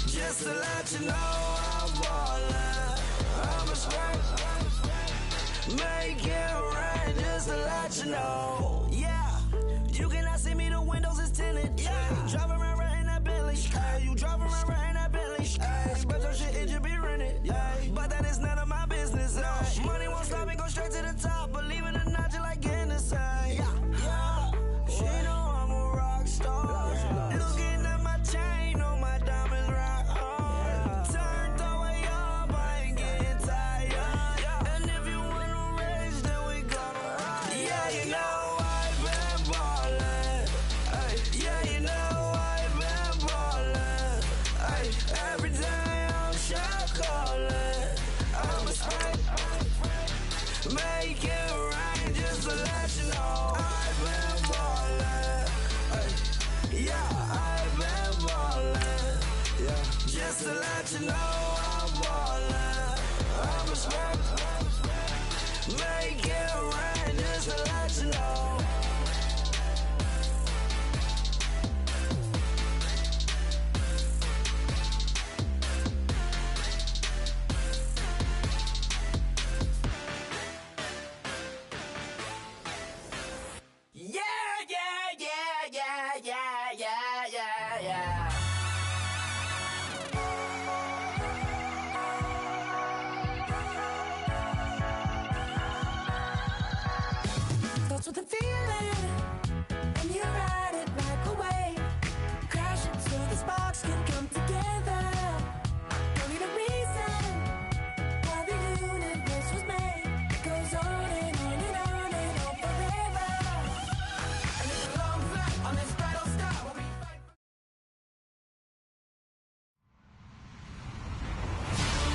Just to let you know I'm ballin'. I'm a straight. Make it rain just to let you know. Yeah, you cannot see me, the windows is tinted. Yeah, driving around right in that Bentley. Hey, you driving around right in that Bentley. Hey, but your shit, it just be rented. Yeah, but that is none of my business. Hey. Money won't stop me, go straight to the top. Believe it or not, you like getting the same. Yeah, she know I'm a rock star. Looking at my chain, on my diamonds rock hard. Turned the way up, I ain't getting tired. And if you wanna race, then we gonna ride. Yeah, you know I've been ballin'. Ay, yeah, you know I've been ballin'. Ay, every day I'm shot callin'. I'm a spray. Make it rain just to let you know I've been ballin'. Ay, yeah, I've been ballin'. Yeah, just to let you know I'm ballin'. I'm a spray. Make it rain just to let you know. Yeah. Starts with a feeling, and you ride it right away. Crash it so the sparks can come together. Don't need a reason why the universe was made. It goes on and on and on and on forever. And it's a long flight on this battle star.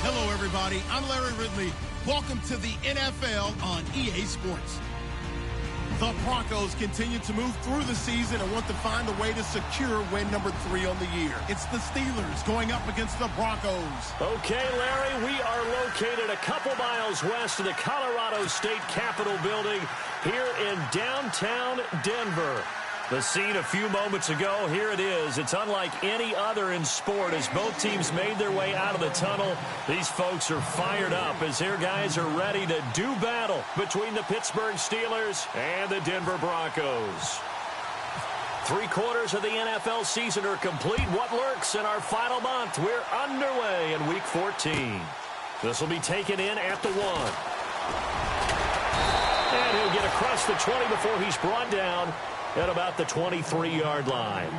Hello, everybody. I'm Larry Ridley. Welcome to the NFL on EA Sports. The Broncos continue to move through the season and want to find a way to secure win number 3 on the year. It's the Steelers going up against the Broncos. Okay, Larry, we are located a couple miles west of the Colorado State Capitol building here in downtown Denver. The scene a few moments ago, here it is. It's unlike any other in sport as both teams made their way out of the tunnel. These folks are fired up as their guys are ready to do battle between the Pittsburgh Steelers and the Denver Broncos. 3/4 of the NFL season are complete. What lurks in our final month? We're underway in Week 14. This will be taken in at the 1. And he'll get across the 20 before he's brought down at about the 23-yard line.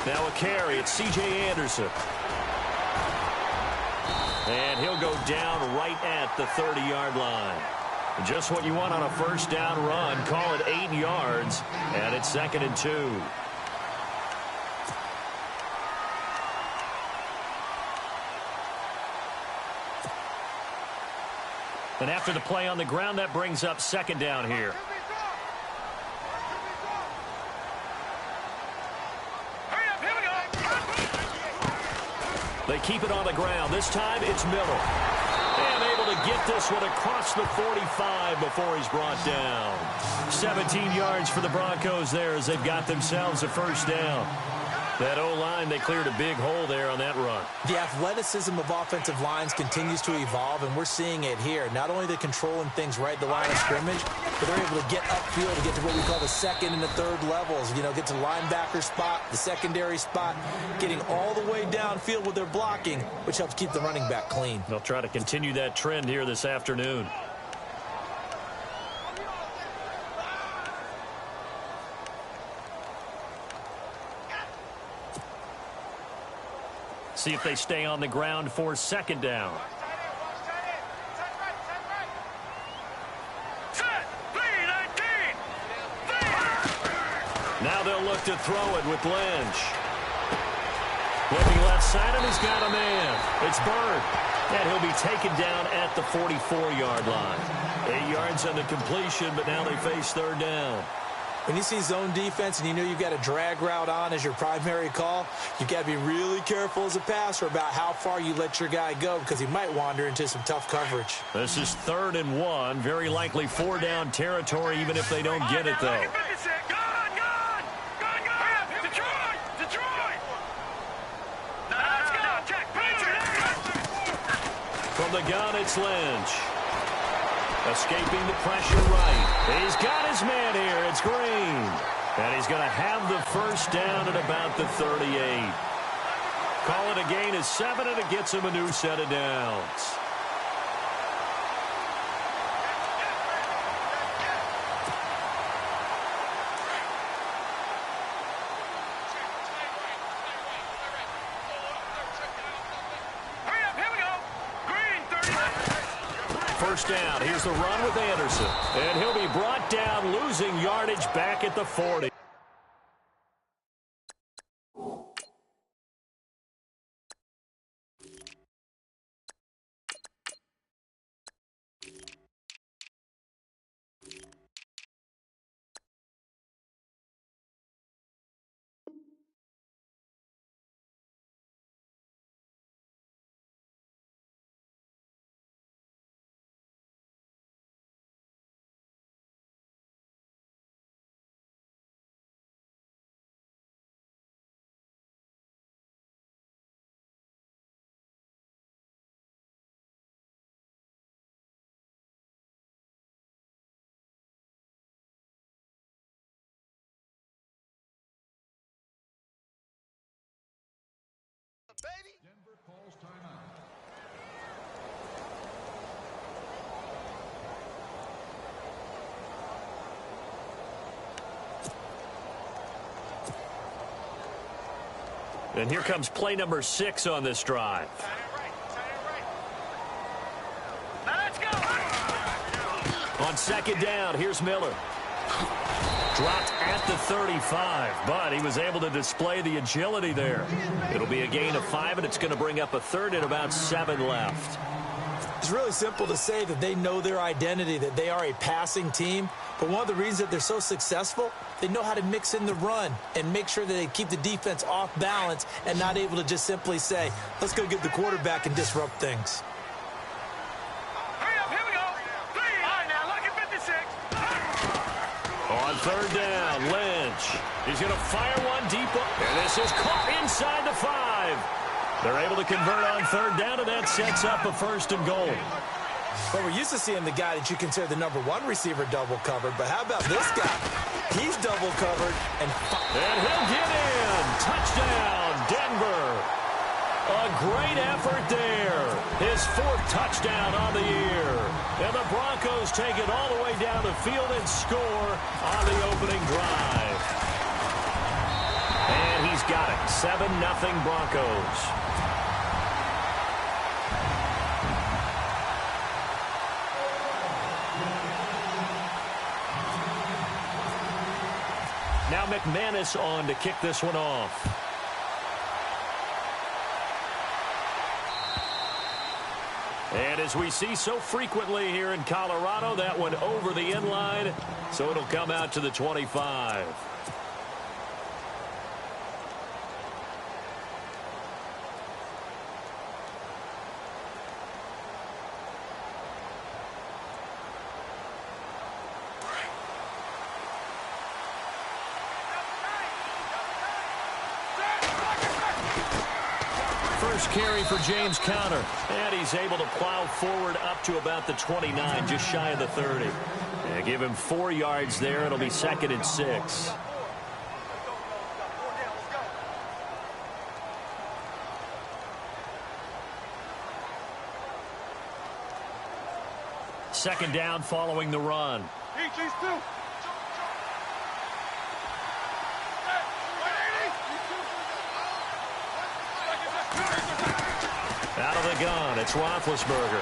Now a carry, it's C.J. Anderson. And he'll go down right at the 30-yard line. Just what you want on a first down run. Call it 8 yards, and it's 2nd and 2. And after the play on the ground, that brings up 2nd down here. They keep it on the ground. This time it's Miller. And able to get this one across the 45 before he's brought down. 17 yards for the Broncos there as they've got themselves a first down. That O-line, they cleared a big hole there on that run. The athleticism of offensive lines continues to evolve, and we're seeing it here. Not only they're controlling things right at the line of scrimmage, but they're able to get upfield to get to what we call the 2nd and the 3rd levels. You know, get to the linebacker spot, the secondary spot, getting all the way downfield with their blocking, which helps keep the running back clean. They'll try to continue that trend here this afternoon. See if they stay on the ground for 2nd down. Now they'll look to throw it with Lynch. Looking left side, and he's got a man. It's Bird. And he'll be taken down at the 44-yard line. 8 yards on the completion, but now they face third down. When you see zone defense and you know you've got a drag route on as your primary call, you've got to be really careful as a passer about how far you let your guy go because he might wander into some tough coverage. This is 3rd and 1. Very likely 4-down territory even if they don't get it, though. From the gun, it's Lynch. Escaping the pressure right. He's got his man here. It's Green. And he's going to have the first down at about the 38. Call it a gain of 7, and it gets him a new set of downs. First down. Here's the run with Anderson. And he'll be brought down, losing yardage back at the 40. Denver calls timeout. And here comes play number 6 on this drive. On second down, here's Miller. Dropped at the 35, but he was able to display the agility there. It'll be a gain of 5, and it's going to bring up a 3rd and about 7 left. It's really simple to say that they know their identity, that they are a passing team. But one of the reasons that they're so successful, they know how to mix in the run and make sure that they keep the defense off balance and not able to just simply say, let's go get the quarterback and disrupt things. On third down, Lynch. He's going to fire one deep. And this is caught inside the 5. They're able to convert on third down, and that sets up a 1st and goal. Well, we're used to seeing the guy that you consider the number 1 receiver double covered, but how about this guy? He's double covered. And he'll get in. Touchdown, Denver. A great effort there. His 4th touchdown on the year. And the Broncos take it all the way down the field and score on the opening drive. And he's got it. 7-0 Broncos. Now McManus on to kick this one off. And as we see so frequently here in Colorado, that one over the end line, so it'll come out to the 25. First carry for James Conner. And he's able to plow forward up to about the 29, just shy of the 30. And give him 4 yards there. It'll be 2nd and 6. Second down following the run. Out of the gun, it's Roethlisberger.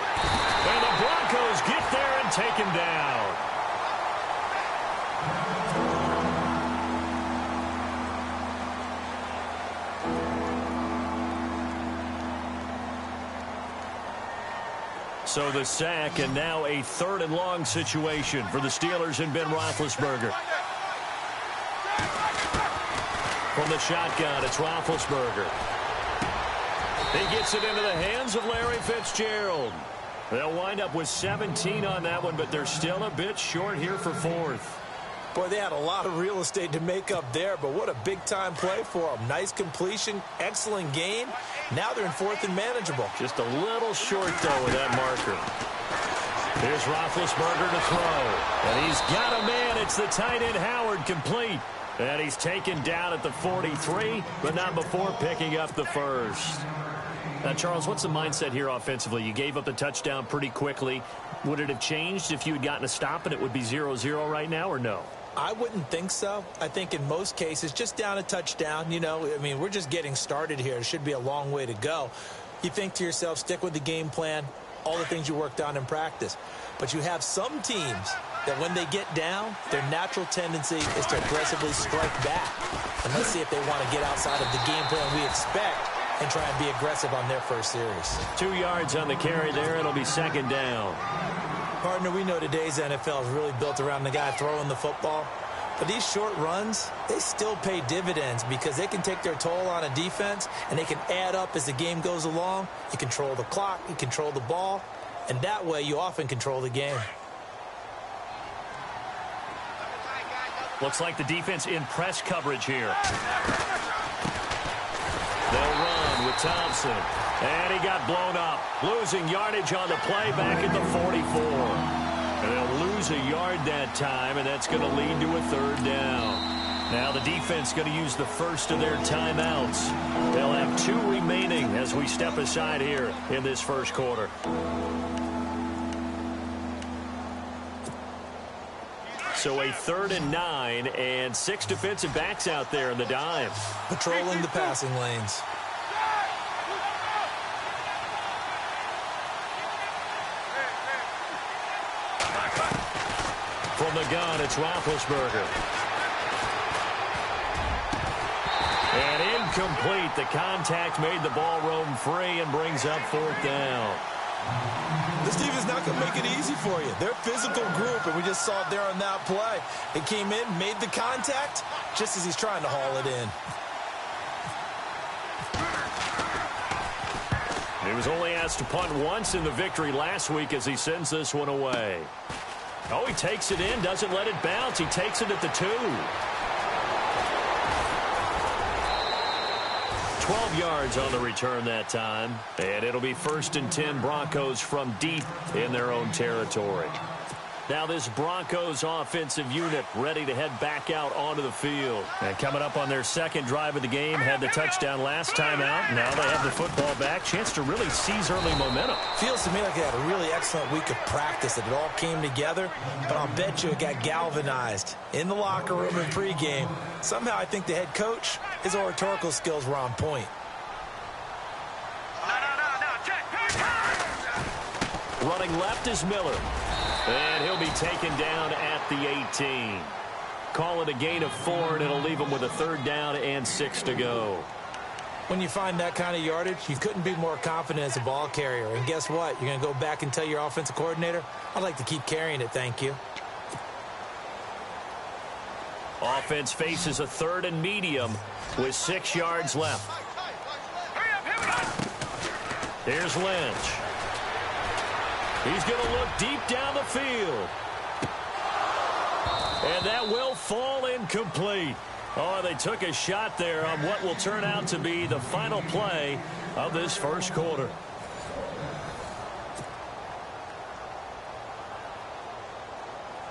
And the Broncos get there and take him down. So the sack, and now a 3rd and long situation for the Steelers and Ben Roethlisberger. From the shotgun, it's Roethlisberger. He gets it into the hands of Larry Fitzgerald. They'll wind up with 17 on that one, but they're still a bit short here for 4th. Boy, they had a lot of real estate to make up there, but what a big-time play for them. Nice completion, excellent game. Now they're in 4th and manageable. Just a little short, though, with that marker. Here's Roethlisberger to throw. And he's got a man. It's the tight end Howard, complete. And he's taken down at the 43, but not before picking up the 1st. Now, Charles, what's the mindset here offensively? You gave up the touchdown pretty quickly. Would it have changed if you had gotten a stop and it would be 0-0 right now, or no? I wouldn't think so. I think in most cases, just down a touchdown, I mean, we're just getting started here. It should be a long way to go. You think to yourself, stick with the game plan, all the things you worked on in practice. But you have some teams that when they get down, their natural tendency is to aggressively strike back. And let's see if they want to get outside of the game plan we expect and try and be aggressive on their first series. 2 yards on the carry there. It'll be 2nd down. Partner, we know today's NFL is really built around the guy throwing the football. But these short runs, they still pay dividends because they can take their toll on a defense and they can add up as the game goes along. You control the clock, you control the ball, and that way you often control the game. Looks like the defense in press coverage here. They'll run with Thompson. And he got blown up. Losing yardage on the play back at the 44. And they'll lose a yard that time, and that's going to lead to a 3rd down. Now the defense going to use the first of their timeouts. They'll have 2 remaining as we step aside here in this first quarter. So a 3rd and 9, and 6 defensive backs out there in the dime. Patrolling the passing lanes. From the gun, it's Roethlisberger. And incomplete. The contact made the ball roam free and brings up 4th down. This defense is not going to make it easy for you. They're a physical group, and we just saw it there on that play. It came in, made the contact, just as he's trying to haul it in. He was only asked to punt once in the victory last week as he sends this one away. Oh, he takes it in, doesn't let it bounce. He takes it at the 2. 12 yards on the return that time. And it'll be 1st and 10 Broncos from deep in their own territory. Now this Broncos offensive unit ready to head back out onto the field. And coming up on their 2nd drive of the game, had the touchdown last time out. Now they have the football back. Chance to really seize early momentum. Feels to me like they had a really excellent week of practice, that it all came together. But I'll bet you it got galvanized in the locker room in pregame. Somehow I think the head coach, his oratorical skills were on point. Running left is Miller. And he'll be taken down at the 18. Call it a gain of 4, and it'll leave him with a 3rd down and 6 to go. When you find that kind of yardage, you couldn't be more confident as a ball carrier. And guess what? You're going to go back and tell your offensive coordinator, I'd like to keep carrying it, thank you. Offense faces a 3rd and medium with 6 yards left. Here's Lynch. He's going to look deep down the field. And that will fall incomplete. Oh, they took a shot there on what will turn out to be the final play of this first quarter.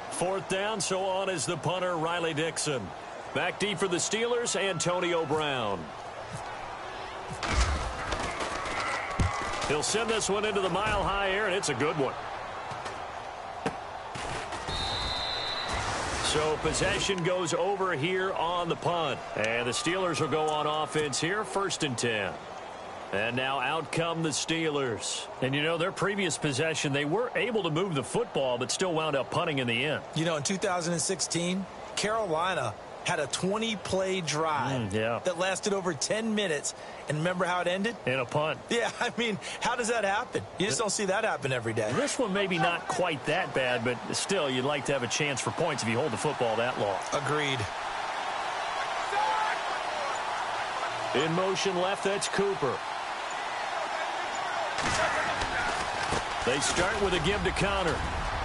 Fourth down, so on is the punter, Riley Dixon. Back deep for the Steelers, Antonio Brown. He'll send this one into the mile-high air, and it's a good one. So possession goes over here on the punt. And the Steelers will go on offense here, 1st and 10. And now out come the Steelers. And, you know, their previous possession, they were able to move the football, but still wound up punting in the end. You know, in 2016, Carolina had a 20-play drive that lasted over 10 minutes. And remember how it ended? In a punt. Yeah, I mean, how does that happen? You just don't see that happen every day. This one maybe not quite that bad, but still, you'd like to have a chance for points if you hold the football that long. Agreed. In motion left, that's Cooper. They start with a give to counter.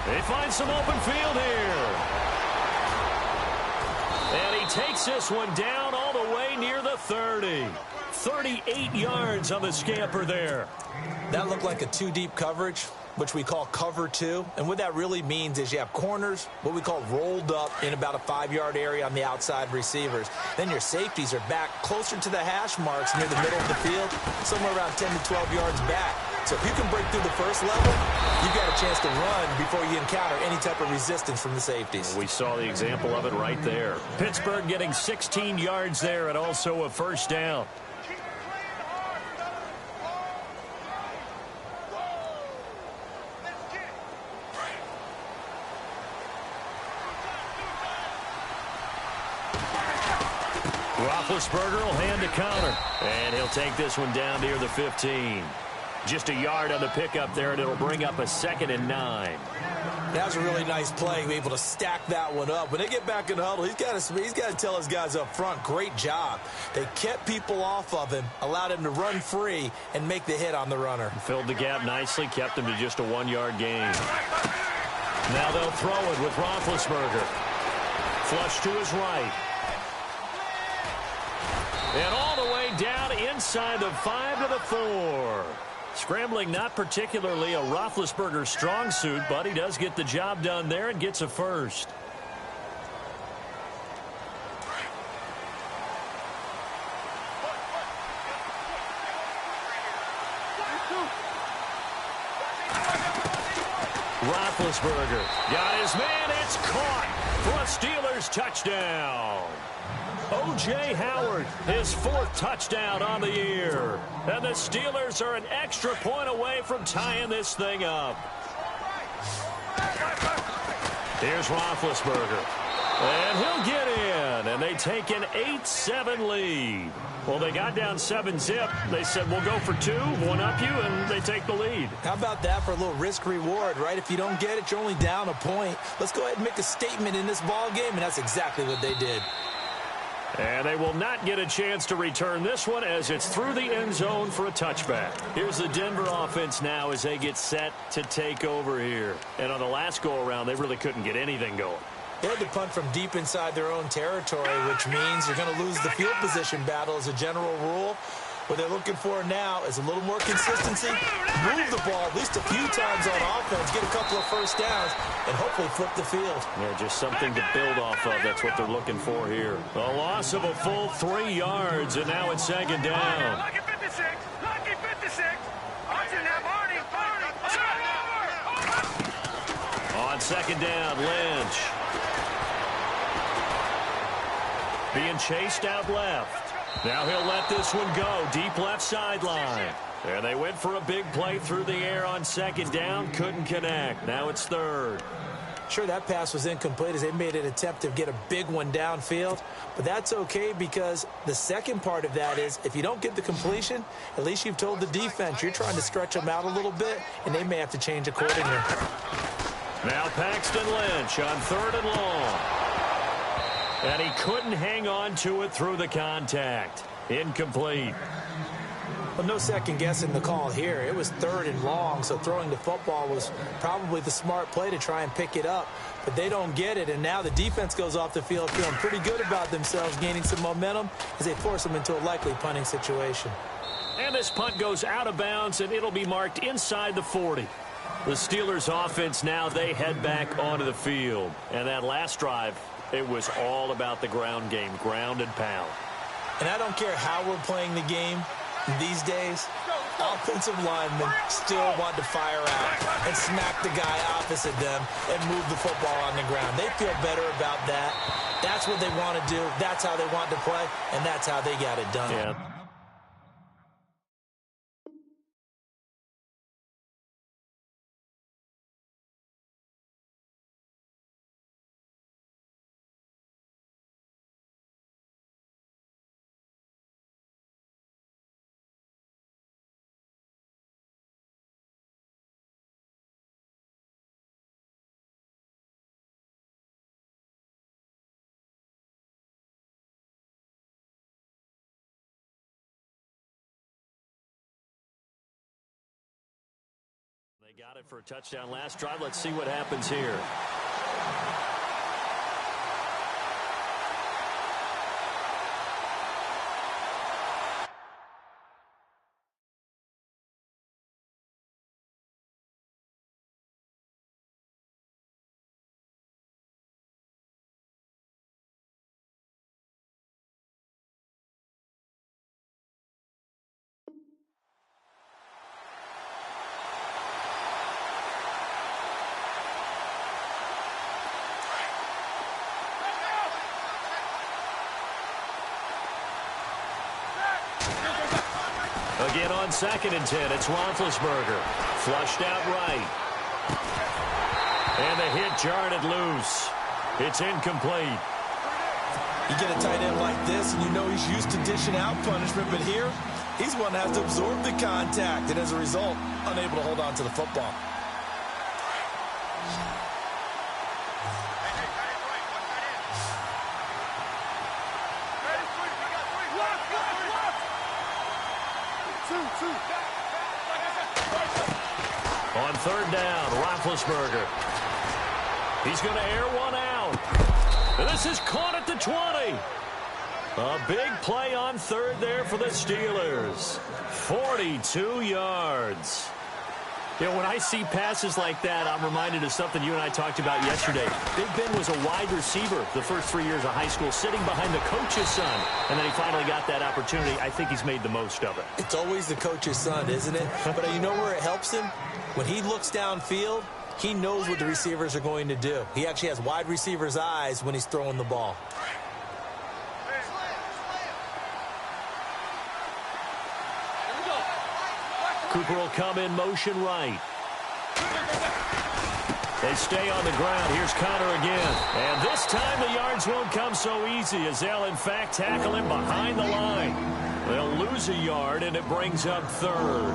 They find some open field here. And he takes this one down all the way near the 30. 38 yards on the scamper there. That looked like a two-deep coverage, which we call cover two. And what that really means is you have corners, what we call rolled up in about a 5-yard area on the outside receivers. Then your safeties are back closer to the hash marks near the middle of the field, somewhere around 10 to 12 yards back. So if you can break through the first level, you've got a chance to run before you encounter any type of resistance from the safeties. We saw the example of it right there. Pittsburgh getting 16 yards there and also a first down. Roethlisberger will hand to counter. And he'll take this one down near the 15. Just a yard on the pickup there, and it'll bring up a 2nd and 9. That was a really nice play, able to stack that one up. When they get back in the huddle, he's got to tell his guys up front, great job. They kept people off of him, allowed him to run free, and make the hit on the runner. Filled the gap nicely, kept him to just a 1-yard gain. Now they'll throw it with Roethlisberger. Flush to his right. And all the way down inside the 5 to the 4. Scrambling not particularly a Roethlisberger strong suit, but he does get the job done there and gets a first. Roethlisberger got his man. It's caught for a Steelers touchdown. O.J. Howard, his 4th touchdown on the year. And the Steelers are an extra point away from tying this thing up. Here's Roethlisberger. And he'll get in. And they take an 8-7 lead. Well, they got down 7-zip. They said, we'll go for 2, one up you, and they take the lead. How about that for a little risk-reward, right? If you don't get it, you're only down a point. Let's go ahead and make a statement in this ball game, and that's exactly what they did. And they will not get a chance to return this one as it's through the end zone for a touchback. Here's the Denver offense now as they get set to take over here. And on the last go-around, they really couldn't get anything going. They had to punt from deep inside their own territory, which means you're going to lose the field position battle as a general rule. What they're looking for now is a little more consistency, move the ball at least a few times on offense, get a couple of first downs, and hopefully flip the field. Yeah, just something to build off of. That's what they're looking for here. A loss of a full 3 yards, and now it's 2nd down. Lucky 56. Lucky 56. Watching that, Marty. On 2nd down, Lynch. Being chased out left. Now he'll let this one go. Deep left sideline. There they went for a big play through the air on 2nd down. Couldn't connect. Now it's 3rd. Sure, that pass was incomplete as they made an attempt to get a big one downfield. But that's okay because the second part of that is if you don't get the completion, at least you've told the defense you're trying to stretch them out a little bit, and they may have to change accordingly. Now Paxton Lynch on 3rd and long. And he couldn't hang on to it through the contact. Incomplete. Well, no second guessing the call here. It was 3rd and long, so throwing the football was probably the smart play to try and pick it up. But they don't get it, and now the defense goes off the field feeling pretty good about themselves, gaining some momentum as they force them into a likely punting situation. And this punt goes out of bounds, and it'll be marked inside the 40. The Steelers offense now, they head back onto the field. And that last drive, it was all about the ground game, ground and pound. And I don't care how we're playing the game these days, offensive linemen still want to fire out and smack the guy opposite them and move the football on the ground. They feel better about that. That's what they want to do. That's how they want to play, and that's how they got it done. Yeah. They got it for a touchdown last drive. Let's see what happens here. Again on 2nd and 10, it's Roethlisberger. Flushed out right. And the hit jarred it loose. It's incomplete. You get a tight end like this, and you know he's used to dishing out punishment, but here, he's one that has to absorb the contact, and as a result, unable to hold on to the football. On 3rd down, Roethlisberger. He's going to air one out. And this is caught at the 20. A big play on 3rd there for the Steelers. 42 yards. You know, when I see passes like that, I'm reminded of something you and I talked about yesterday. Big Ben was a wide receiver the first 3 years of high school, sitting behind the coach's son. And then he finally got that opportunity. I think he's made the most of it. It's always the coach's son, isn't it? But you know where it helps him? When he looks downfield, he knows what the receivers are going to do. He actually has wide receivers' eyes when he's throwing the ball. Cooper will come in motion right. They stay on the ground. Here's Connor again. And this time the yards won't come so easy as they'll, in fact, tackle him behind the line. They'll lose a yard, and it brings up 3rd.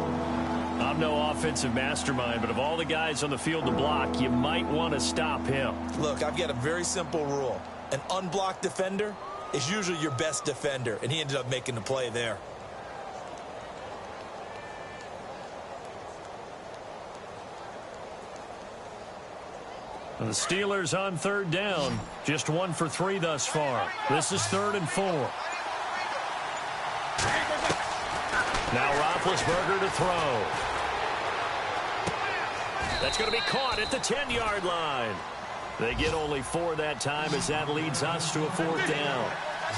I'm no offensive mastermind, but of all the guys on the field to block, you might want to stop him. Look, I've got a very simple rule. An unblocked defender is usually your best defender, and he ended up making the play there. The Steelers on 3rd down, just 1 for 3 thus far. This is 3rd and 4. Now Roethlisberger to throw. That's going to be caught at the 10-yard line. They get only 4 that time as that leads us to a 4th down.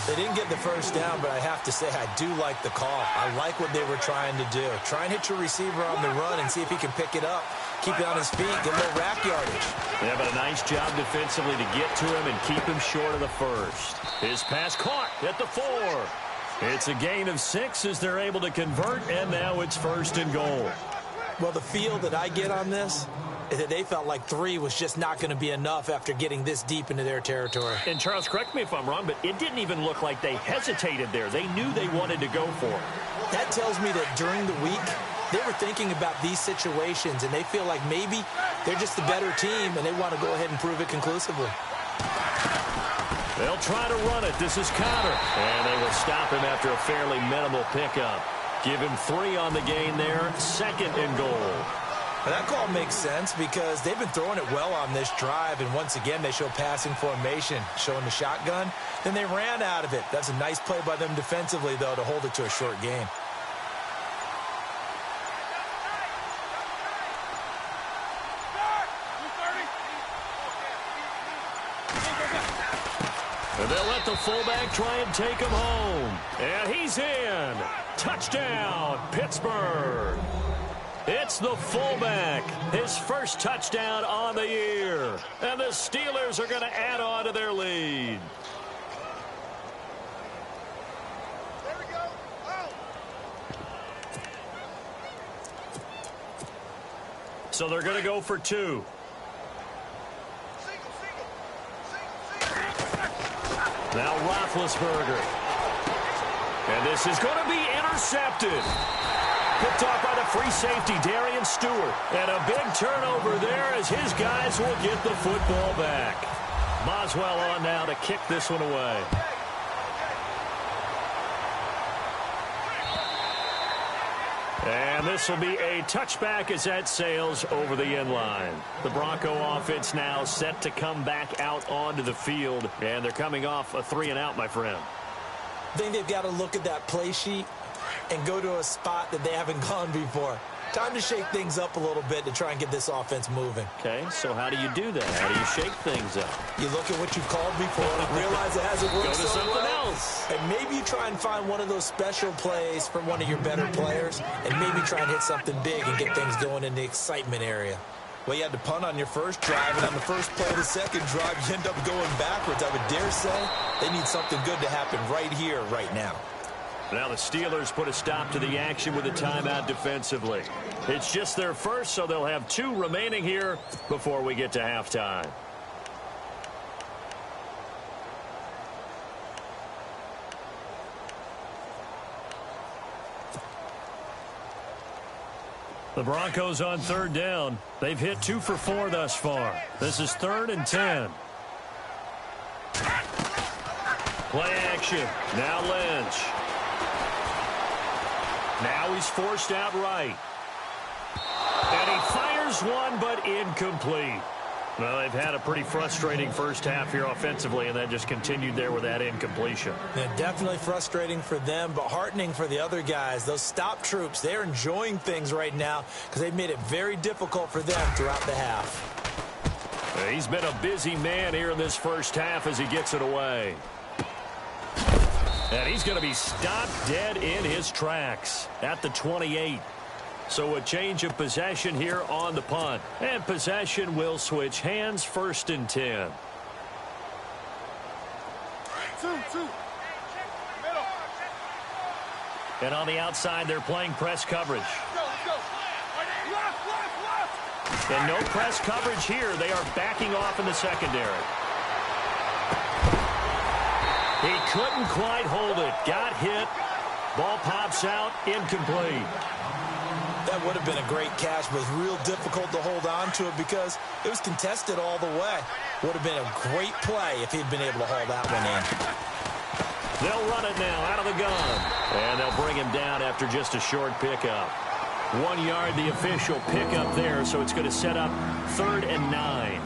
They didn't get the first down, but I have to say I do like the call. I like what they were trying to do. Try and hit your receiver on the run and see if he can pick it up. Keep it on his feet, get a little rack yardage. Yeah, but a nice job defensively to get to him and keep him short of the first. His pass caught at the 4. It's a gain of 6 as they're able to convert, and now it's 1st and goal. Well, the feel that I get on this is that they felt like 3 was just not going to be enough after getting this deep into their territory. And, Charles, correct me if I'm wrong, but it didn't even look like they hesitated there. They knew they wanted to go for it. That tells me that during the week, they were thinking about these situations, and they feel like maybe they're just the better team, and they want to go ahead and prove it conclusively. They'll try to run it. This is Connor. And they will stop him after a fairly minimal pickup. Give him 3 on the gain there. 2nd and goal. Now that call makes sense because they've been throwing it well on this drive, and once again they show passing formation, showing the shotgun. Then they ran out of it. That's a nice play by them defensively, though, to hold it to a short gain. And they'll let the fullback try and take him home. And he's in. Touchdown, Pittsburgh. It's the fullback. His first touchdown on the year. And the Steelers are going to add on to their lead. There we go. Oh. So they're going to go for 2. Now Roethlisberger. And this is going to be intercepted. Picked off by the free safety, Darian Stewart. And a big turnover there as his guys will get the football back. Boswell on now to kick this one away. And And this will be a touchback as that sails over the end line. The Bronco offense now set to come back out onto the field, and they're coming off a 3-and-out, my friend. I think they've got to look at that play sheet and go to a spot that they haven't gone before. Time to shake things up a little bit to try and get this offense moving. Okay, so how do you do that? How do you shake things up? You look at what you've called before, realize it hasn't worked Go to so something well, else. and maybe you try and find one of those special plays from one of your better players, and maybe try and hit something big and get things going in the excitement area. Well, you had to punt on your first drive, and on the first play of the second drive, you end up going backwards. I would dare say they need something good to happen right here, right now. Now the Steelers put a stop to the action with a timeout defensively. It's just their first, so they'll have 2 remaining here before we get to halftime. The Broncos on 3rd down. They've hit 2 for 4 thus far. This is 3rd and 10. Play action. Now Lynch. Now he's forced out right. And he fires one, but incomplete. Well, they've had a pretty frustrating first half here offensively, and that just continued there with that incompletion. Yeah, definitely frustrating for them, but heartening for the other guys. Those stop troops, they're enjoying things right now because they've made it very difficult for them throughout the half. He's been a busy man here in this first half as he gets it away. And he's going to be stopped dead in his tracks at the 28. So a change of possession here on the punt. And possession will switch hands, 1st and 10. 2. And on the outside, they're playing press coverage. Let's go. Left. And no press coverage here. They are backing off in the secondary. He couldn't quite hold it. Got hit. Ball pops out. Incomplete. That would have been a great catch, but it was real difficult to hold on to it because it was contested all the way. Would have been a great play if he'd been able to haul that one in. They'll run it now out of the gun. And they'll bring him down after just a short pickup. 1 yard, the official pickup there, so it's going to set up 3rd and 9.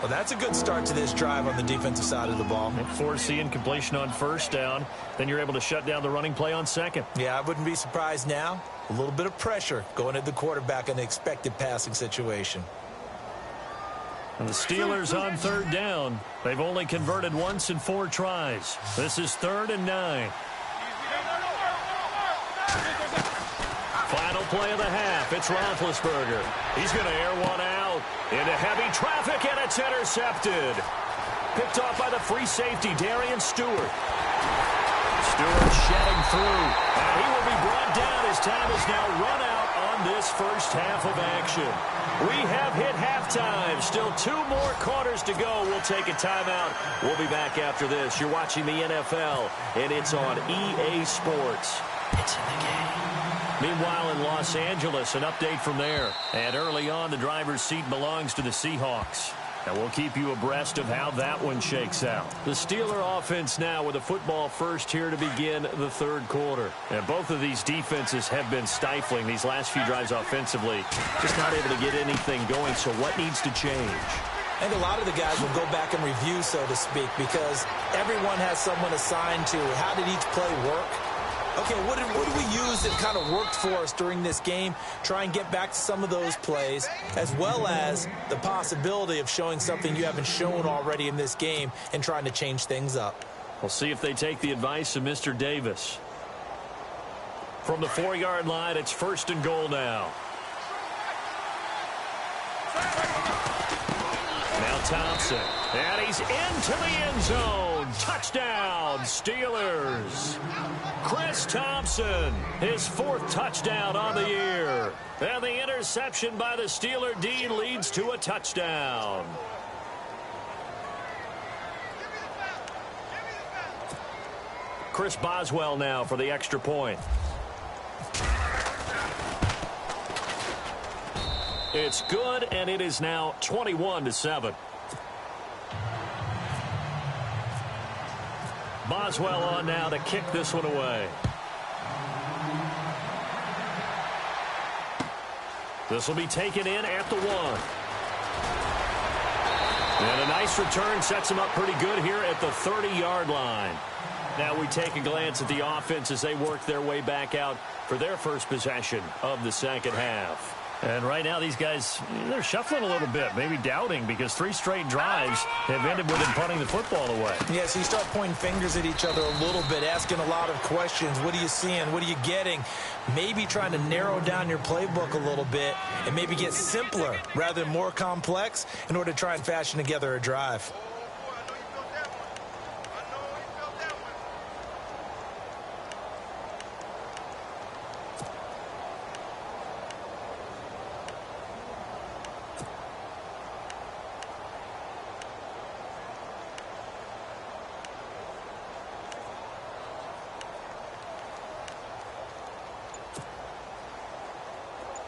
Well, that's a good start to this drive on the defensive side of the ball. Force the incompletion on 1st down. Then you're able to shut down the running play on 2nd. Yeah, I wouldn't be surprised now. A little bit of pressure going at the quarterback in the expected passing situation. And the Steelers on 3rd down. They've only converted once in 4 tries. This is 3rd and 9. Final play of the half. It's Roethlisberger. He's going to air one out into heavy traffic, and it's intercepted. Picked off by the free safety, Darian Stewart. Stewart shedding through, and he will be brought down as time is now run out on this first half of action. We have hit halftime. Still 2 more quarters to go. We'll take a timeout. We'll be back after this. You're watching the NFL, and it's on EA Sports. It's in the game. Meanwhile, in Los Angeles, an update from there. And early on, the driver's seat belongs to the Seahawks. And we'll keep you abreast of how that one shakes out. The Steeler offense now with a football first here to begin the 3rd quarter. And both of these defenses have been stifling these last few drives offensively. Just not able to get anything going, so what needs to change? And a lot of the guys will go back and review, so to speak, because everyone has someone assigned to how did each play work. Okay, what did we use that kind of worked for us during this game? Try and get back to some of those plays, as well as the possibility of showing something you haven't shown already in this game and trying to change things up. We'll see if they take the advice of Mr. Davis. From the 4-yard line, it's 1st and goal now. Now Thompson, and he's into the end zone. Touchdown, Steelers. Chris Thompson, his 4th touchdown on the year. And the interception by the Steeler D leads to a touchdown. Chris Boswell now for the extra point. It's good, and it is now 21-7. Boswell on now to kick this one away. This will be taken in at the 1. And a nice return sets them up pretty good here at the 30-yard line. Now we take a glance at the offense as they work their way back out for their first possession of the second half. And right now these guys, they're shuffling a little bit, maybe doubting, because 3 straight drives have ended with them punting the football away. Yeah, so you start pointing fingers at each other a little bit, asking a lot of questions. What are you seeing? What are you getting? Maybe trying to narrow down your playbook a little bit and maybe get simpler rather than more complex in order to try and fashion together a drive.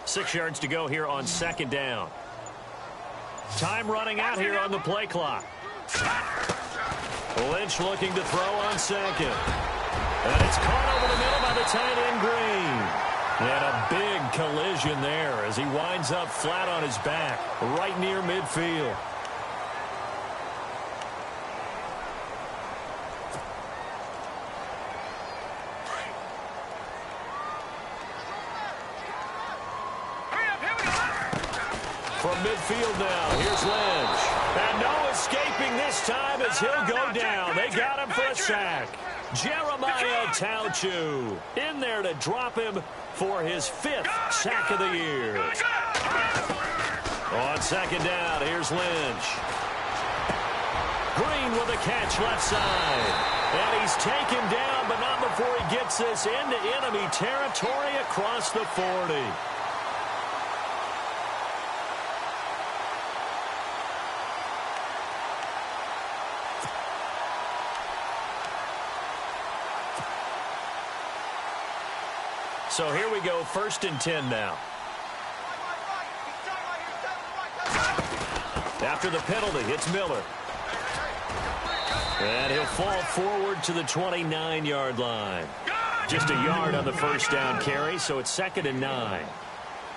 Six yards to go here on second down. Time running out here on the play clock. Lynch looking to throw on second. And it's caught over the middle by the tight end Green. And a big collision there as he winds up flat on his back right near midfield. From midfield now, here's Lynch. And no escaping this time as he'll go down. They got him for a sack. Jeremiah Tauchu in there to drop him for his 5th sack of the year. On second down, here's Lynch. Green with a catch left side. And he's taken down, but not before he gets this into enemy territory across the 40. So here we go, 1st and 10 now. After the penalty, it's Miller. And he'll fall forward to the 29-yard line. Just a yard on the first down carry, so it's 2nd and 9.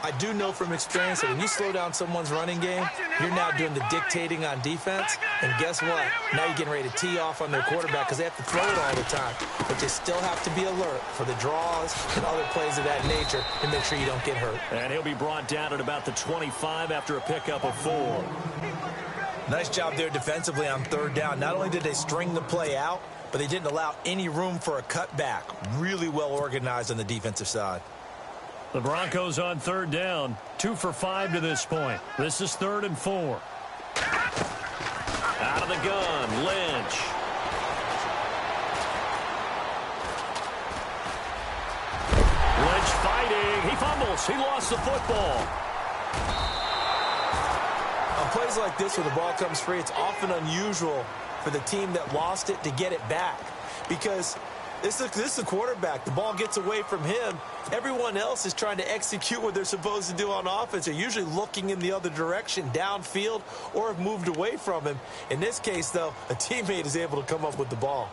I do know from experience that when you slow down someone's running game, you're now doing the dictating on defense. And guess what? Now you're getting ready to tee off on their quarterback because they have to throw it all the time. But you still have to be alert for the draws and other plays of that nature to make sure you don't get hurt. And he'll be brought down at about the 25 after a pickup of 4. Nice job there defensively on 3rd down. Not only did they string the play out, but they didn't allow any room for a cutback. Really well organized on the defensive side. The Broncos on 3rd down, 2 for 5 to this point. This is 3rd and 4. Out of the gun, Lynch. Lynch fighting. He fumbles. He lost the football. On plays like this where the ball comes free, it's often unusual for the team that lost it to get it back because this is the quarterback. The ball gets away from him. Everyone else is trying to execute what they're supposed to do on offense. They're usually looking in the other direction, downfield, or have moved away from him. In this case, though, a teammate is able to come up with the ball.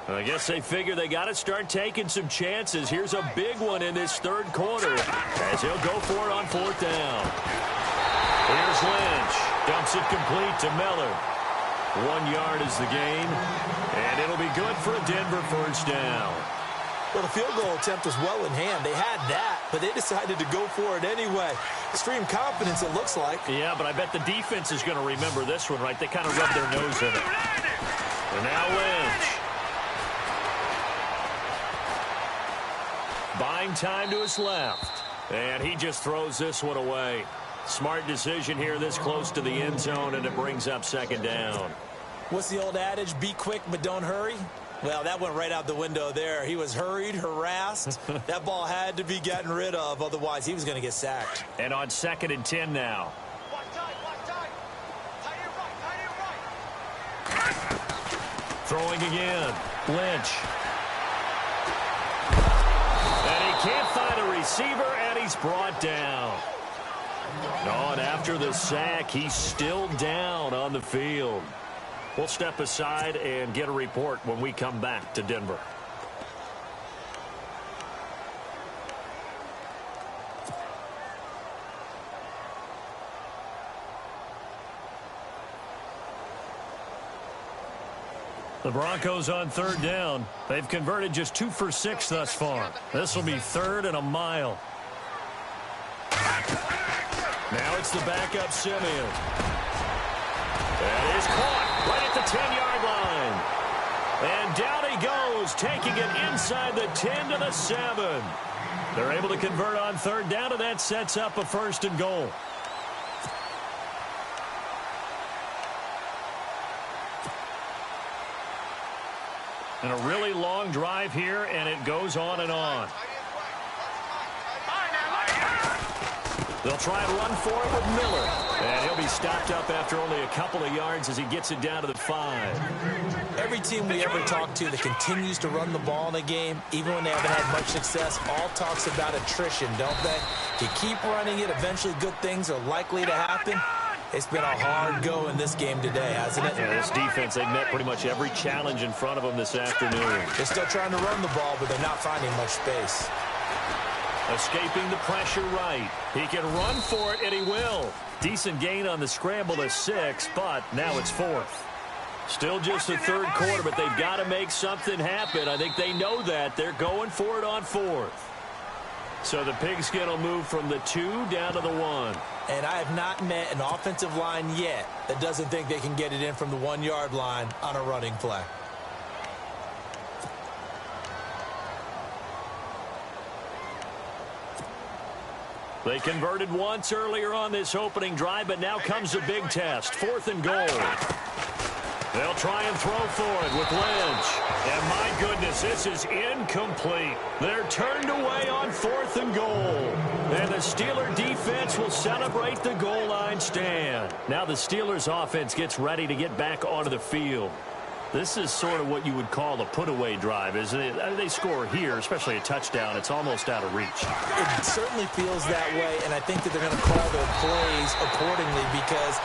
I guess they figure they got to start taking some chances. Here's a big one in this 3rd quarter as he'll go for it on 4th down. Here's Lynch. Dumps it complete to Miller. 1 yard is the gain, and it'll be good for a Denver first down. Well, the field goal attempt was well in hand. They had that, but they decided to go for it anyway. Extreme confidence, it looks like. Yeah, but I bet the defense is going to remember this one, right? They kind of rubbed their nose in it. And now Lynch. Buying time to his left. And he just throws this one away. Smart decision here this close to the end zone, and it brings up 2nd down. What's the old adage? Be quick, but don't hurry. Well, that went right out the window there. He was hurried, harassed. That ball had to be gotten rid of. Otherwise, he was going to get sacked. And on 2nd and 10 now. Throwing again. Lynch. And he can't find a receiver, and he's brought down. Oh, and after the sack, he's still down on the field. We'll step aside and get a report when we come back to Denver. The Broncos on third down. They've converted just 2 for 6 thus far. This will be 3rd and a mile. Now it's the backup Simeon. That is caught right at the 10-yard line. And down he goes, taking it inside the 10 to the 7. They're able to convert on third down, and that sets up a 1st and goal. And a really long drive here, and it goes on and on. They'll try and run for it with Miller. And he'll be stopped up after only a couple of yards as he gets it down to the 5. Every team we ever talk to that continues to run the ball in a game, even when they haven't had much success, all talks about attrition, don't they? If you keep running it, eventually good things are likely to happen. It's been a hard go in this game today, hasn't it? Yeah, this defense, they've met pretty much every challenge in front of them this afternoon. They're still trying to run the ball, but they're not finding much space. Escaping the pressure right. He can run for it, and he will. Decent gain on the scramble to 6, but now it's 4th. Still just the 3rd quarter, but they've got to make something happen. I think they know that. They're going for it on 4th. So the pigskin will move from the 2 down to the 1. And I have not met an offensive line yet that doesn't think they can get it in from the 1-yard line on a running play. They converted once earlier on this opening drive, but now comes a big test. 4th and goal. They'll try and throw for it with Lynch. And my goodness, this is incomplete. They're turned away on 4th and goal. And the Steeler defense will celebrate the goal line stand. Now the Steelers offense gets ready to get back onto the field. This is sort of what you would call a put-away drive, isn't it? They score here, especially a touchdown. It's almost out of reach. It certainly feels that way, and I think that they're going to call their plays accordingly because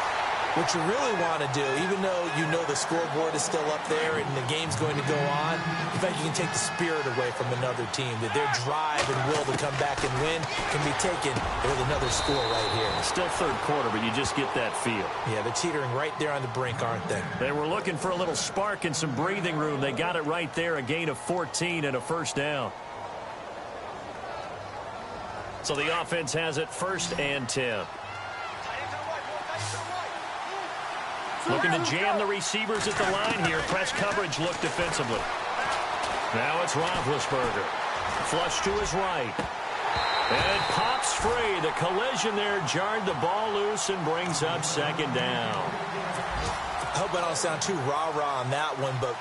what you really want to do, even though you know the scoreboard is still up there and the game's going to go on, in fact, you can take the spirit away from another team, that their drive and will to come back and win can be taken with another score right here. Still 3rd quarter, but you just get that feel. Yeah, they're teetering right there on the brink, aren't they? They were looking for a little spark and some breathing room. They got it right there, a gain of 14 and a 1st down. So the offense has it 1st and 10. Looking to jam the receivers at the line here. Press coverage look defensively. Now it's Roethlisberger. Flush to his right. And pops free. The collision there jarred the ball loose and brings up 2nd down. I hope I don't sound too rah-rah on that one, but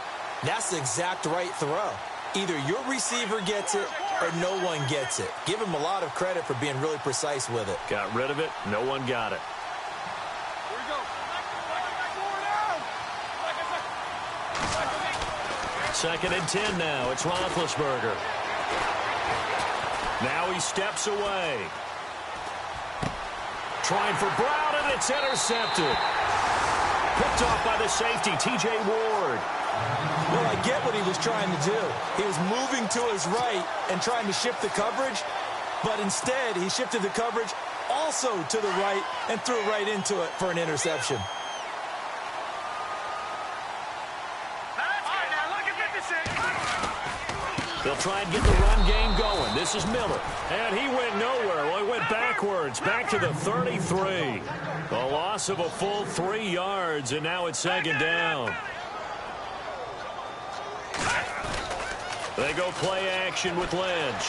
that's the exact right throw. Either your receiver gets it or no one gets it. Give him a lot of credit for being really precise with it. Got rid of it. No one got it. 2nd and 10 now. It's Roethlisberger. Now he steps away. Trying for Brown, and it's intercepted. Picked off by the safety, T.J. Ward. Well, I get what he was trying to do. He was moving to his right and trying to shift the coverage, but instead he shifted the coverage also to the right and threw right into it for an interception. They'll try and get the run game going. This is Miller. And he went nowhere. Well, he went backwards, back to the 33. A loss of a full 3 yards, and now it's 2nd down. They go play action with Lynch.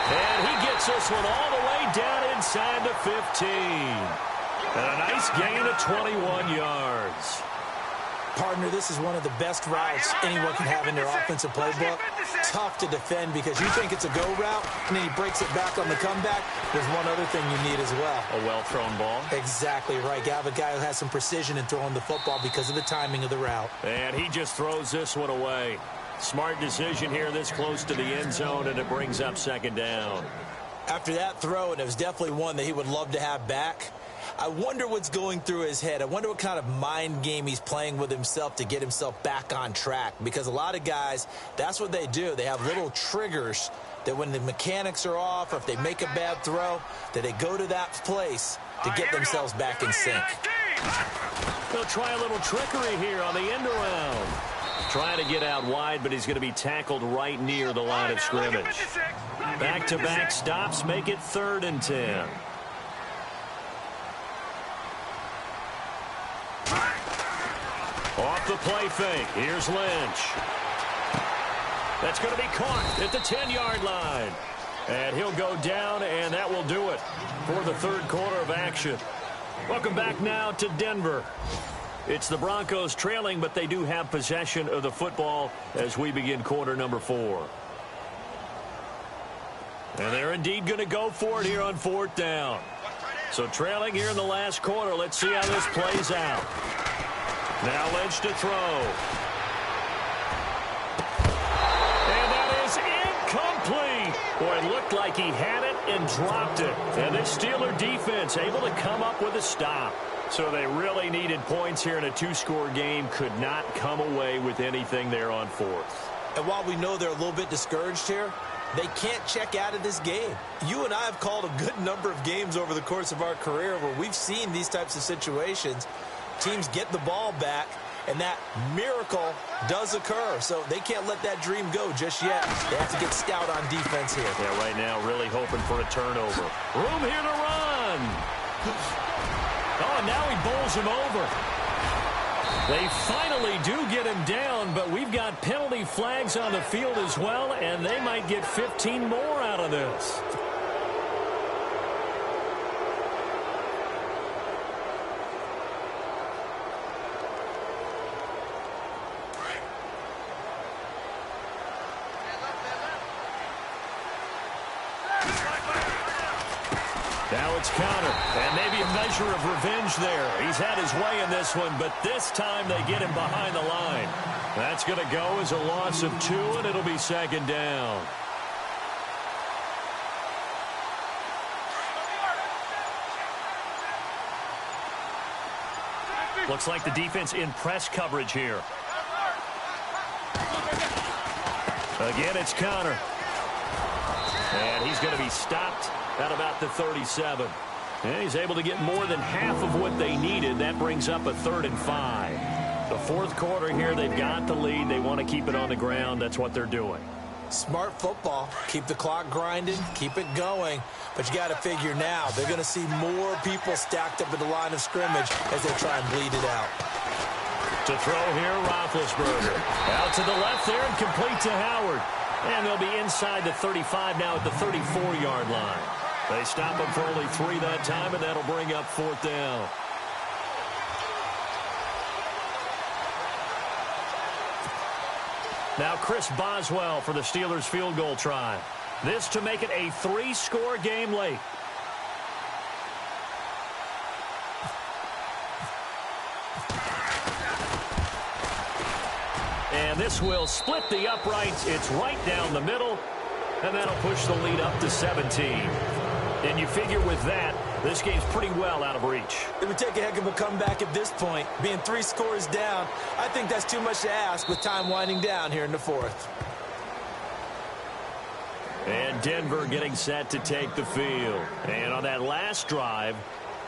And he gets this one all the way down inside the 15. And a nice gain of 21 yards. Partner, this is one of the best routes anyone can have in their offensive playbook. Tough to defend because you think it's a go route, and then he breaks it back on the comeback. There's one other thing you need as well. A well-thrown ball. Exactly right. You have a guy who has some precision in throwing the football because of the timing of the route. And he just throws this one away. Smart decision here this close to the end zone, and it brings up 2nd down. After that throw, and it was definitely one that he would love to have back, I wonder what's going through his head. I wonder what kind of mind game he's playing with himself to get himself back on track. Because a lot of guys, that's what they do. They have little triggers that when the mechanics are off or if they make a bad throw, that they go to that place to get themselves back in sync. They'll try a little trickery here on the end around. Trying to get out wide, but he's going to be tackled right near the line of scrimmage. Back-to-back stops make it 3rd and 10. Off the play fake. Here's Lynch. That's going to be caught at the 10-yard line. And he'll go down, and that will do it for the 3rd quarter of action. Welcome back now to Denver. It's the Broncos trailing, but they do have possession of the football as we begin quarter number 4. And they're indeed going to go for it here on 4th down. So trailing here in the last quarter. Let's see how this plays out. Now Lynch to throw. And that is incomplete. Boy, it looked like he had it and dropped it. And this Steeler defense able to come up with a stop. So they really needed points here in a 2-score game. Could not come away with anything there on 4th. And while we know they're a little bit discouraged here, they can't check out of this game. You and I have called a good number of games over the course of our career where we've seen these types of situations. Teams get the ball back, and that miracle does occur. So they can't let that dream go just yet. They have to get stout on defense here. Yeah, right now really hoping for a turnover. Room here to run. Oh, and now he bowls him over. They finally do get him down, but we've got penalty flags on the field as well, and they might get 15 more out of this. Now it's counter, and maybe a measure of revenge there. He's had his way in this one, but this time they get him behind the line. That's going to go as a loss of 2, and it'll be 2nd down. Looks like the defense in press coverage here. Again, it's counter. And he's going to be stopped at about the 37. And he's able to get more than half of what they needed. That brings up a 3rd and 5. The 4th quarter here, they've got the lead. They want to keep it on the ground. That's what they're doing. Smart football. Keep the clock grinding. Keep it going. But you got to figure now, they're going to see more people stacked up at the line of scrimmage as they try and bleed it out. To throw here, Roethlisberger. Out to the left there and complete to Howard. And they'll be inside the 35 now at the 34-yard line. They stop him for only 3 that time, and that'll bring up 4th down. Now Chris Boswell for the Steelers field goal try. This to make it a 3-score game late. And this will split the uprights. It's right down the middle, and that'll push the lead up to 17. And you figure with that, this game's pretty well out of reach. It would take a heck of a comeback at this point. Being 3 scores down, I think that's too much to ask with time winding down here in the 4th. And Denver getting set to take the field. And on that last drive,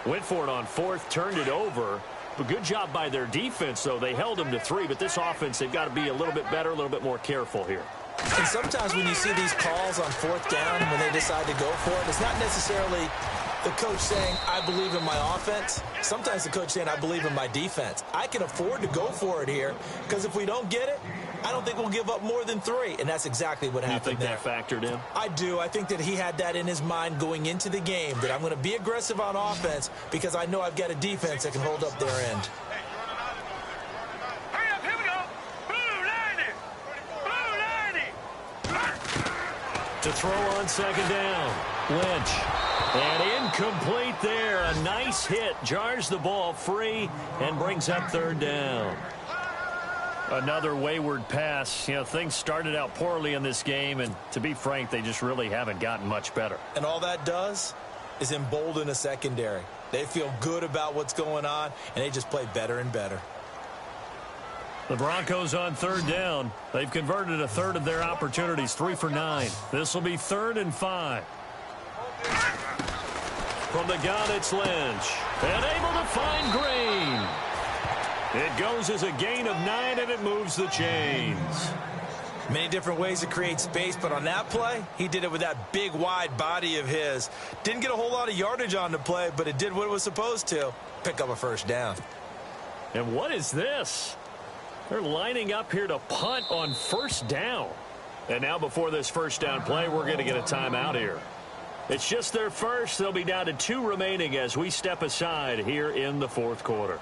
went for it on 4th, turned it over. But good job by their defense, though. They held them to 3, but this offense, they've got to be a little bit better, a little bit more careful here. And sometimes when you see these calls on 4th down, when they decide to go for it, it's not necessarily the coach saying, I believe in my offense. Sometimes the coach saying, I believe in my defense. I can afford to go for it here, because if we don't get it, I don't think we'll give up more than 3. And that's exactly what happened there. You think that factored in? I do. I think that he had that in his mind going into the game, that I'm going to be aggressive on offense because I know I've got a defense that can hold up their end. Hurry up, here we go. Blue 90. Blue 90. To throw on 2nd down. Lynch. And incomplete there. A nice hit. Jars the ball free and brings up 3rd down. Another wayward pass. You know, things started out poorly in this game, and to be frank, they just really haven't gotten much better. And all that does is embolden a secondary. They feel good about what's going on, and they just play better and better. The Broncos on 3rd down. They've converted a 1/3 of their opportunities, 3 for 9. This will be 3rd and 5. From the gun, it's Lynch. And able to find Green. It goes as a gain of 9, and it moves the chains. Many different ways to create space, but on that play, he did it with that big, wide body of his. Didn't get a whole lot of yardage on the play, but it did what it was supposed to. Pick up a first down. And what is this? They're lining up here to punt on first down. And now before this first down play, we're going to get a timeout here. It's just their first. They'll be down to 2 remaining as we step aside here in the fourth quarter.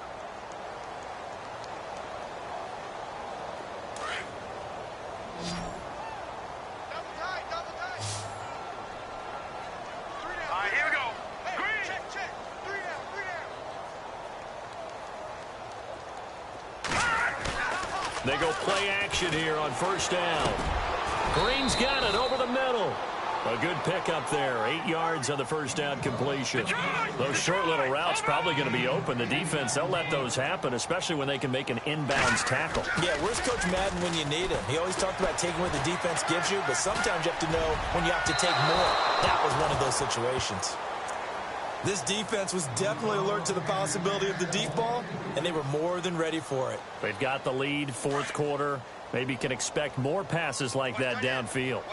They go play action here on first down. Green's got it over the middle. A good pickup there. 8 yards on the first down completion. Those short little routes probably going to be open. The defense, they'll let those happen, especially when they can make an inbounds tackle. Yeah, where's Coach Madden when you need him? He always talked about taking what the defense gives you, but sometimes you have to know when you have to take more. That was one of those situations. This defense was definitely alert to the possibility of the deep ball, and they were more than ready for it. They've got the lead, fourth quarter. Maybe can expect more passes like that downfield.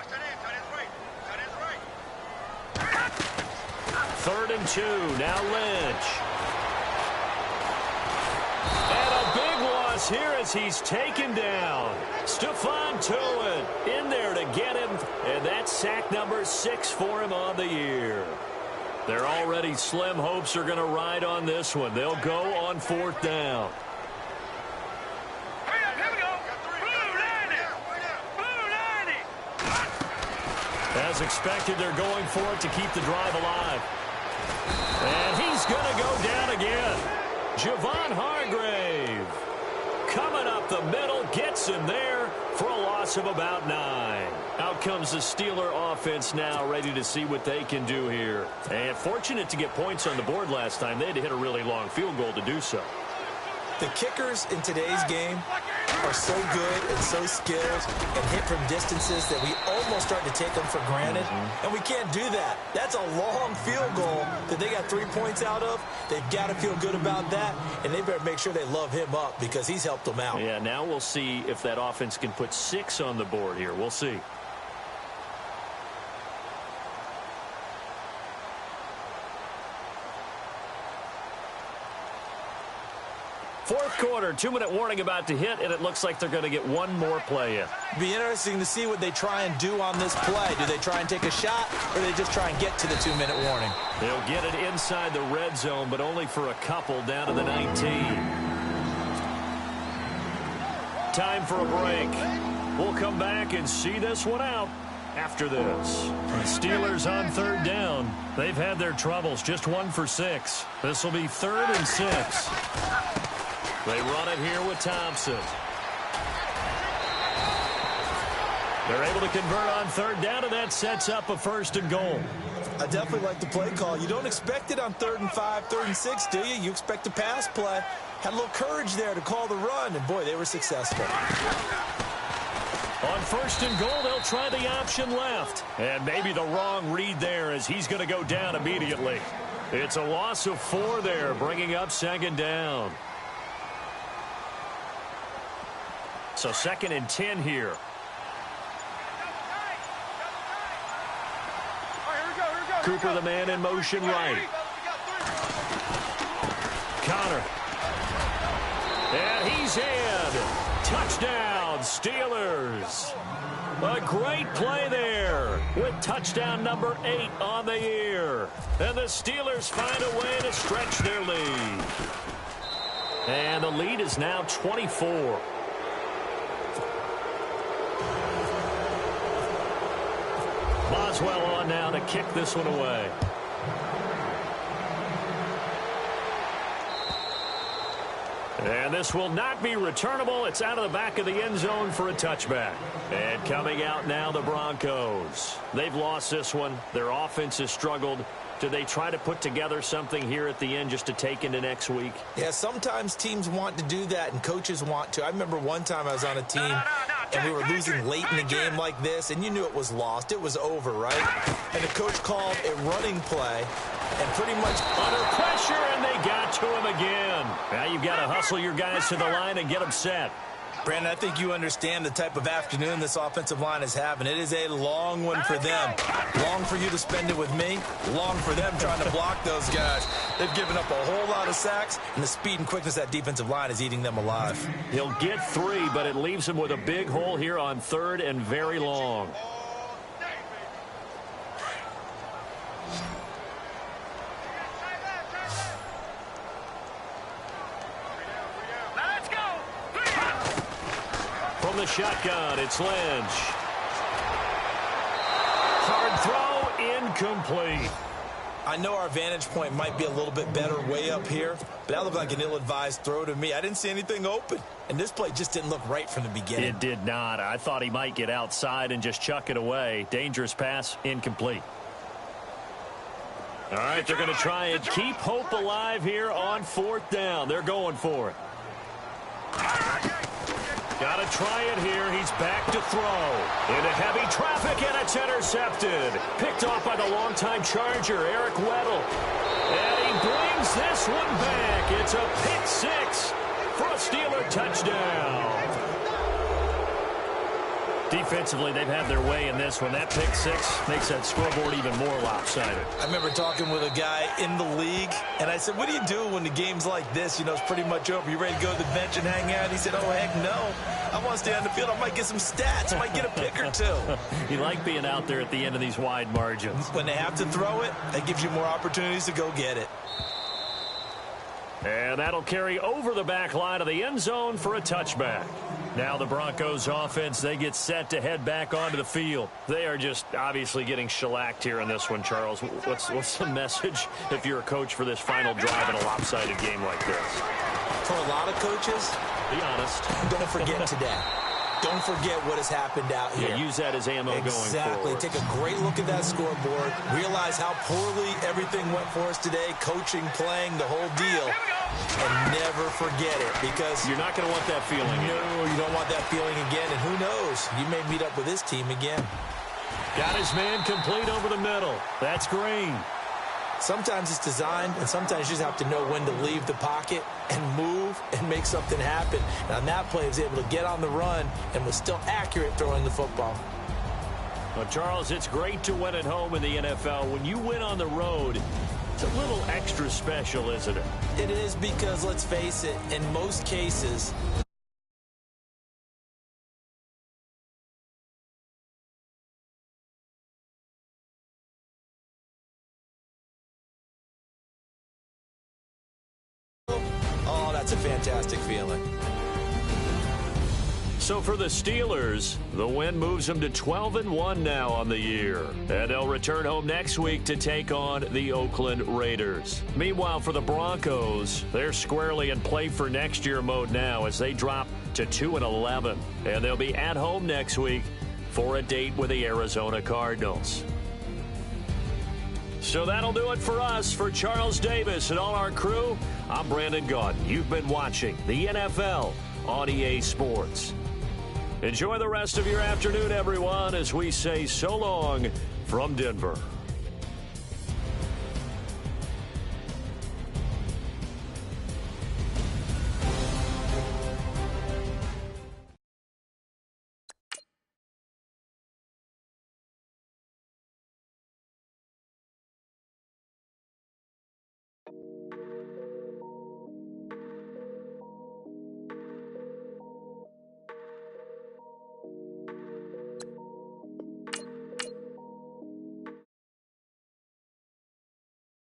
3rd and 2. Now Lynch. And a big loss here as he's taken down. Stephon Tuitt in there to get him. And that's sack number 6 for him on the year. Their already slim hopes are going to ride on this one. They'll go on 4th down. Here we go. Blue 90. As expected, they're going for it to keep the drive alive. And he's going to go down again. Javon Hargrave coming up the middle, gets him there for a loss of about 9. Out comes the Steeler offense now, ready to see what they can do here. And fortunate to get points on the board last time. They had to hit a really long field goal to do so. The kickers in today's game are so good and so skilled and hit from distances that we almost start to take them for granted. And we can't do that. That's a long field goal that they got 3 points out of. They've got to feel good about that, and they better make sure they love him up because he's helped them out. Yeah, now we'll see if that offense can put 6 on the board here. We'll see. Fourth quarter, 2-minute warning about to hit, and it looks like they're going to get one more play in. Be interesting to see what they try and do on this play. Do they try and take a shot, or do they just try and get to the 2-minute warning? They'll get it inside the red zone, but only for a couple down to the 19. Time for a break. We'll come back and see this one out after this. The Steelers on 3rd down. They've had their troubles, just 1 for 6. This will be 3rd and 6. They run it here with Thompson. They're able to convert on 3rd down, and that sets up a 1st and goal. I definitely like the play call. You don't expect it on 3rd and 5, 3rd and 6, do you? You expect a pass play. Had a little courage there to call the run, and boy, they were successful. On 1st and goal, they'll try the option left. And maybe the wrong read there as he's going to go down immediately. It's a loss of 4 there, bringing up 2nd down. So 2nd and 10 here. Cooper, the man in motion right. Connor. And he's in. Touchdown, Steelers. A great play there with touchdown number 8 on the year. And the Steelers find a way to stretch their lead. And the lead is now 24. Boswell on now to kick this one away. And this will not be returnable. It's out of the back of the end zone for a touchback. And coming out now, the Broncos. They've lost this one. Their offense has struggled. Do they try to put together something here at the end just to take into next week? Yeah, sometimes teams want to do that and coaches want to. I remember one time I was on a team and we were losing late in the game like this, and you knew it was lost. It was over, right? And the coach called a running play, and pretty much under pressure, and they got to him again. Now you've got to hustle your guys to the line and get them set. Brandon, I think you understand the type of afternoon this offensive line is having. It is a long one for them. Long for you to spend it with me. Long for them trying to block those guys. They've given up a whole lot of sacks, and the speed and quickness of that defensive line is eating them alive. He'll get 3, but it leaves him with a big hole here on 3rd and very long. From the shotgun, it's Lynch. Hard throw, incomplete. I know our vantage point might be a little bit better way up here, but that looked like an ill-advised throw to me. I didn't see anything open, and this play just didn't look right from the beginning. It did not. I thought he might get outside and just chuck it away. Dangerous pass, incomplete. All right, they're going to try and keep hope alive here on 4th down. They're going for it. Got to try it here. He's back to throw. Into heavy traffic, and it's intercepted. Picked off by the longtime Charger, Eric Weddle. And he brings this one back. It's a pick 6 for a Steeler touchdown. Defensively, they've had their way in this one. That pick 6 makes that scoreboard even more lopsided. I remember talking with a guy in the league, and I said, what do you do when the game's like this? You know, it's pretty much over. You ready to go to the bench and hang out? He said, oh, heck no. I want to stay on the field. I might get some stats. I might get a pick or 2. You like being out there at the end of these wide margins. When they have to throw it, that gives you more opportunities to go get it. And that'll carry over the back line of the end zone for a touchback. Now the Broncos offense, they get set to head back onto the field. They are just obviously getting shellacked here in this one, Charles. What's the message if you're a coach for this final drive in a lopsided game like this? For a lot of coaches, be honest. Don't forget today. Don't forget what has happened out here. Yeah, use that as ammo going forward. Exactly. Take a great look at that scoreboard. Realize how poorly everything went for us today. Coaching, playing, the whole deal. And never forget it, because you're not going to want that feeling. No, you don't want that feeling again. And who knows? You may meet up with this team again. Got his man complete over the middle. That's Green. Sometimes it's designed, and sometimes you just have to know when to leave the pocket and move and make something happen. And on that play, he was able to get on the run and was still accurate throwing the football. Well, Charles, it's great to win at home in the NFL. When you win on the road, it's a little extra special, isn't it? It is, because, let's face it, in most cases, oh, that's a fantastic feeling. So for the Steelers, the win moves them to 12-1 now on the year. And they'll return home next week to take on the Oakland Raiders. Meanwhile, for the Broncos, they're squarely in play for next year mode now as they drop to 2-11. And they'll be at home next week for a date with the Arizona Cardinals. So that'll do it for us. For Charles Davis and all our crew, I'm Brandon Gaudin. You've been watching the NFL on EA Sports. Enjoy the rest of your afternoon, everyone, as we say so long from Denver.